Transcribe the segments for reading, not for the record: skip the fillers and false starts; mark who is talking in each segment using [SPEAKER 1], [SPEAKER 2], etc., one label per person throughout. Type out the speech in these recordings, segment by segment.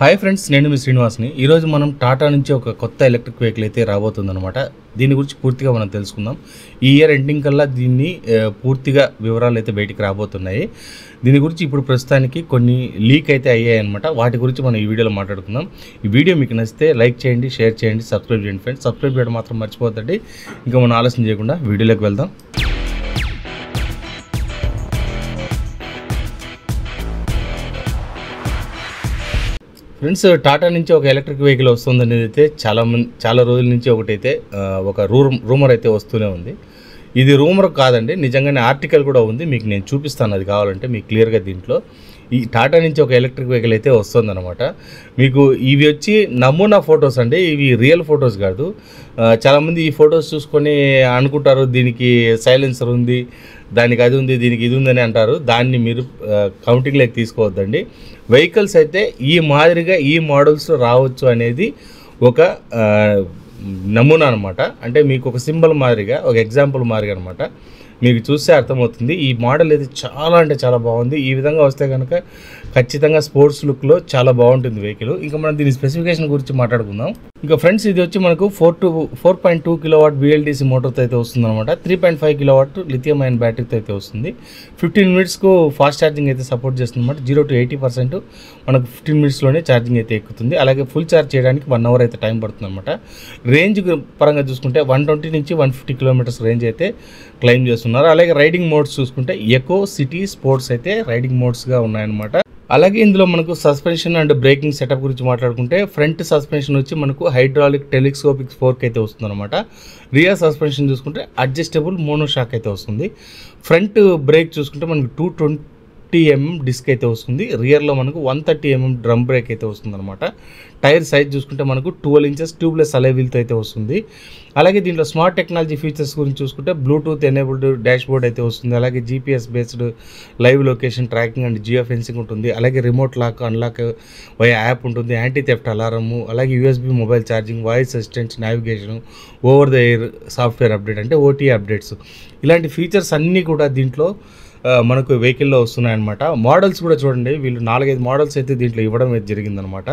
[SPEAKER 1] Hi friends, నేను మీ శ్రీనివాస్ని. ఈరోజు మనం టాటా నుంచి ఒక కొత్త ఎలక్ట్రిక్ వెహికల్ అయితే రాబోతుందన్నమాట. దీని గురించి పూర్తిగా మనం తెలుసుకుందాం. ఈ ఇయర్ ఎండింగ్ కల్లా దీన్ని పూర్తిగా వివరాలు అయితే బయటికి రాబోతున్నాయి. దీని గురించి ఇప్పుడు ప్రస్తుతానికి కొన్ని లీక్ అయితే అయ్యాయి అనమాట. వాటి గురించి మనం ఈ వీడియోలో మాట్లాడుకుందాం. ఈ వీడియో మీకు నచ్చితే లైక్ చేయండి, షేర్ చేయండి, సబ్స్క్రైబ్ చేయండి ఫ్రెండ్స్. సబ్స్క్రైబ్ చేయడం మాత్రం మర్చిపోద్దండి. ఇంకా మనం ఆలస్యం చేయకుండా వీడియోలోకి వెళ్దాం. ఫ్రెండ్స్, టాటా నుంచి ఒక ఎలక్ట్రిక్ వెహికల్ వస్తుందనేది అయితే చాలా రోజుల నుంచి ఒక రూమర్ అయితే వస్తూనే ఉంది. ఇది రూమర్ కాదండి, నిజంగానే ఆర్టికల్ కూడా ఉంది. మీకు నేను చూపిస్తాను, అది కావాలంటే మీకు క్లియర్గా. దీంట్లో ఈ టాటా నుంచి ఒక ఎలక్ట్రిక్ వెహికల్ అయితే వస్తుందన్నమాట. మీకు ఇవి వచ్చి నమూనా ఫొటోస్ అండి, ఇవి రియల్ ఫొటోస్ కాదు. చాలామంది ఈ ఫొటోస్ చూసుకొని అనుకుంటారు దీనికి సైలెన్సర్ ఉంది, దానికి అది ఉంది, దీనికి ఇది ఉందని అంటారు. దాన్ని మీరు కౌంటింగ్లోకి తీసుకోవద్దండి. వెహికల్స్ అయితే ఈ మాదిరిగా ఈ మోడల్స్ రావచ్చు అనేది ఒక నమూనా అనమాట. అంటే మీకు ఒక సింబల్ మాదిరిగా, ఒక ఎగ్జాంపుల్ మాదిరిగా అనమాట. మీకు చూస్తే అర్థమవుతుంది. ఈ మోడల్ అయితే చాలా అంటే చాలా బాగుంది. ఈ విధంగా వస్తే కనుక ఖచ్చితంగా స్పోర్ట్స్ లుక్లో చాలా బాగుంటుంది వెహికల్. ఇంకా మనం దీని స్పెసిఫికేషన్ గురించి మాట్లాడుకుందాం. ఇంకా ఫ్రెండ్స్, ఇది వచ్చి మనకు 4.2 కిలోవాట్ BLDC మోటార్తో అయితే వస్తుంది అనమాట. 3.5 కిలోవాట్ లిథియం అయన్ బ్యాటరీతో అయితే వస్తుంది. 15 మినిట్స్కు ఫాస్ట్ ఛార్జింగ్ అయితే సపోర్ట్ చేస్తుంది అనమాట. 0 to 80% మనకు 15 మినిట్స్లోనే ఛార్జింగ్ అయితే ఎక్కుతుంది. అలాగే ఫుల్ ఛార్జ్ చేయడానికి 1 అవర్ అయితే టైం పడుతుంది అనమాట. రేంజ్ పరంగా చూసుకుంటే 120 నుంచి 150 కిలోమీటర్స్ రేంజ్ అయితే క్లెయిమ్ చేస్తున్నారు. అలాగే రైడింగ్ మోడ్స్ చూసుకుంటే ఎకో, సిటీ, స్పోర్ట్స్ అయితే రైడింగ్ మోడ్స్గా ఉన్నాయన్నమాట. అలాగే ఇందులో మనకు సస్పెన్షన్ అండ్ బ్రేకింగ్ సెటప్ గురించి మాట్లాడుకుంటే ఫ్రంట్ సస్పెన్షన్ వచ్చి మనకు హైడ్రాలిక్ టెలిస్కోపిక్ ఫోర్క్ అయితే వస్తుందన్నమాట. రియర్ సస్పెన్షన్ చూసుకుంటే అడ్జస్టబుల్ మోనోషాక్ అయితే వస్తుంది. ఫ్రంట్ బ్రేక్ చూసుకుంటే మనకు 220mm డిస్క్ అయితే వస్తుంది. రియర్లో మనకు 130mm డ్రమ్ బ్రేక్ అయితే వస్తుంది అనమాట. టైర్ సైజ్ చూసుకుంటే మనకు 12 ఇంచెస్ ట్యూబ్లెస్ అలై వీల్తో అయితే వస్తుంది. అలాగే దీంట్లో స్మార్ట్ టెక్నాలజీ ఫీచర్స్ గురించి చూసుకుంటే బ్లూటూత్ ఎనేబుల్డ్ డాష్ బోర్డ్ అయితే వస్తుంది. అలాగే GPS based live location tracking and geo fencing ఉంటుంది. అలాగే remote lock unlock via app ఉంటుంది. యాంటీ థెఫ్ట్ అలారము, అలాగే USB mobile charging, voice assistant, navigation, over the air software update అంటే OTA అప్డేట్స్, ఇలాంటి ఫీచర్స్ అన్నీ కూడా దీంట్లో మనకు వెహికల్లో వస్తున్నాయన్నమాట. మోడల్స్ కూడా చూడండి, వీళ్ళు 4-5 మోడల్స్ అయితే దీంట్లో ఇవ్వడం అయితే జరిగిందనమాట.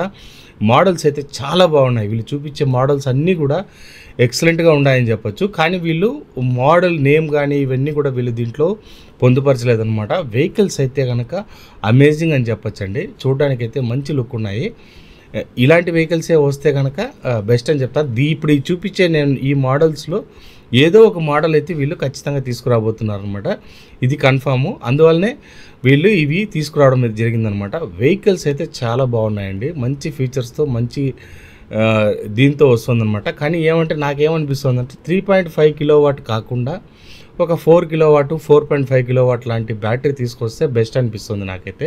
[SPEAKER 1] మోడల్స్ అయితే చాలా బాగున్నాయి. వీళ్ళు చూపించే మోడల్స్ అన్నీ కూడా ఎక్సలెంట్గా ఉన్నాయని చెప్పొచ్చు. కానీ వీళ్ళు మోడల్ నేమ్ కానీ ఇవన్నీ కూడా వీళ్ళు దీంట్లో పొందుపరచలేదన్నమాట. వెహికల్స్ అయితే కనుక అమేజింగ్ అని చెప్పొచ్చండి. చూడడానికి అయితే మంచి లుక్ ఉన్నాయి. ఇలాంటి వెహికల్సే వస్తే కనుక బెస్ట్ అని చెప్తాను. ఇప్పుడు చూపించే నేను ఈ మోడల్స్లో ఏదో ఒక మోడల్ అయితే వీళ్ళు ఖచ్చితంగా తీసుకురాబోతున్నారు అనమాట. ఇది కన్ఫాము. అందువల్లనే వీళ్ళు ఇవి తీసుకురావడం అనేది జరిగిందనమాట. వెహికల్స్ అయితే చాలా బాగున్నాయండి, మంచి ఫీచర్స్తో, మంచి దీంతో వస్తుందన్నమాట. కానీ ఏమంటే నాకేమనిపిస్తుంది అంటే 3.5 కిలోవాట్ కాకుండా ఒక 4 కిలోవాట్, 4.5 కిలోవాట్ లాంటి బ్యాటరీ తీసుకొస్తే బెస్ట్ అనిపిస్తుంది నాకైతే.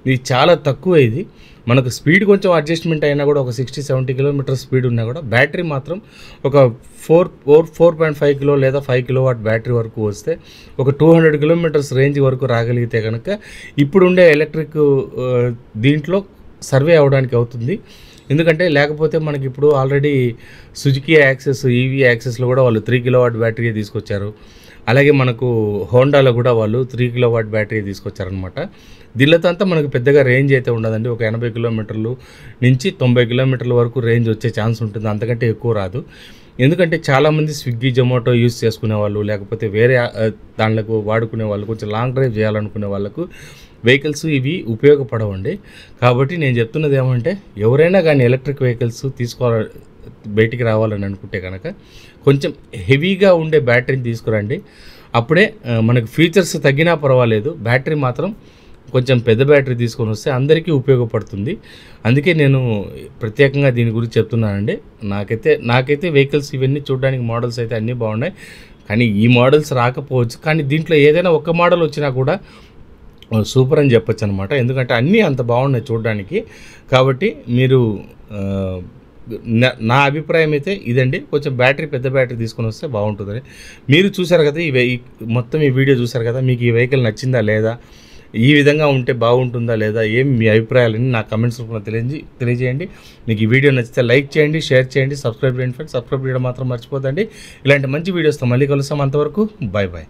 [SPEAKER 1] ఇది చాలా తక్కువ. ఇది మనకు స్పీడ్ కొంచెం అడ్జస్ట్మెంట్ అయినా కూడా ఒక 60-70 కిలోమీటర్ స్పీడ్ ఉన్నా కూడా బ్యాటరీ మాత్రం ఒక 4.5 కిలో లేదా 5 కిలోవాట్ బ్యాటరీ వరకు వస్తే ఒక 200 కిలోమీటర్స్ రేంజ్ వరకు రాగలిగితే కనుక ఇప్పుడుండే ఎలక్ట్రిక్ దీంట్లో సర్వే అవ్వడానికి అవుతుంది. ఎందుకంటే లేకపోతే మనకి ఇప్పుడు ఆల్రెడీ సుజుకి యాక్సెస్, EV యాక్సెస్లో కూడా వాళ్ళు 3 కిలోవాట్ బ్యాటరీ తీసుకొచ్చారు. అలాగే మనకు హోండాలో కూడా వాళ్ళు 3 కిలోవాట్ బ్యాటరీ తీసుకొచ్చారనమాట. దీనితో అంతా మనకు పెద్దగా రేంజ్ అయితే ఉండదండి. ఒక 80 కిలోమీటర్లు నుంచి 90 కిలోమీటర్ల వరకు రేంజ్ వచ్చే ఛాన్స్ ఉంటుంది, అంతకంటే ఎక్కువ రాదు. ఎందుకంటే చాలామంది స్విగ్గీ, జొమాటో యూస్ చేసుకునే వాళ్ళు, లేకపోతే వేరే దాంట్లకు వాడుకునే వాళ్ళు, కొంచెం లాంగ్ డ్రైవ్ చేయాలనుకునే వాళ్ళకు వెహికల్స్ ఇవి ఉపయోగపడవండి. కాబట్టి నేను చెప్తున్నది ఏమంటే ఎవరైనా కానీ ఎలక్ట్రిక్ వెహికల్స్ బయటికి రావాలని అనుకుంటే కనుక కొంచెం హెవీగా ఉండే బ్యాటరీని తీసుకురండి. అప్పుడే మనకు ఫీచర్స్ తగ్గినా పర్వాలేదు, బ్యాటరీ మాత్రం కొంచెం పెద్ద బ్యాటరీ తీసుకొని వస్తే అందరికీ ఉపయోగపడుతుంది. అందుకే నేను ప్రత్యేకంగా దీని గురించి చెప్తున్నానండి. నాకైతే వెహికల్స్ ఇవన్నీ చూడడానికి మోడల్స్ అయితే అన్నీ బాగున్నాయి. కానీ ఈ మోడల్స్ రాకపోవచ్చు, కానీ దీంట్లో ఏదైనా ఒక మోడల్ వచ్చినా కూడా సూపర్ అని చెప్పొచ్చు అనమాట. ఎందుకంటే అన్నీ అంత బాగున్నాయి చూడడానికి. కాబట్టి మీరు నా అభిప్రాయం అయితే ఇదండి. కొంచెం పెద్ద బ్యాటరీ తీసుకొని వస్తే బాగుంటుందని. మీరు చూసారు కదా, మొత్తం ఈ వీడియో చూసారు కదా, మీకు ఈ వెహికల్ నచ్చిందా లేదా, ఈ విధంగా ఉంటే బాగుంటుందా లేదా, మీ అభిప్రాయాలని నా కమెంట్స్ రూపంలో తెలియజేయండి. మీకు ఈ వీడియో నచ్చితే లైక్ చేయండి, షేర్ చేయండి, సబ్స్క్రైబ్ చేయండి ఫ్రెండ్స్. సబ్స్క్రైబ్ చేయడం మాత్రం మర్చిపోదండి. ఇలాంటి మంచి వీడియోస్తో మళ్ళీ కలుస్తాం. అంతవరకు బాయ్ బాయ్.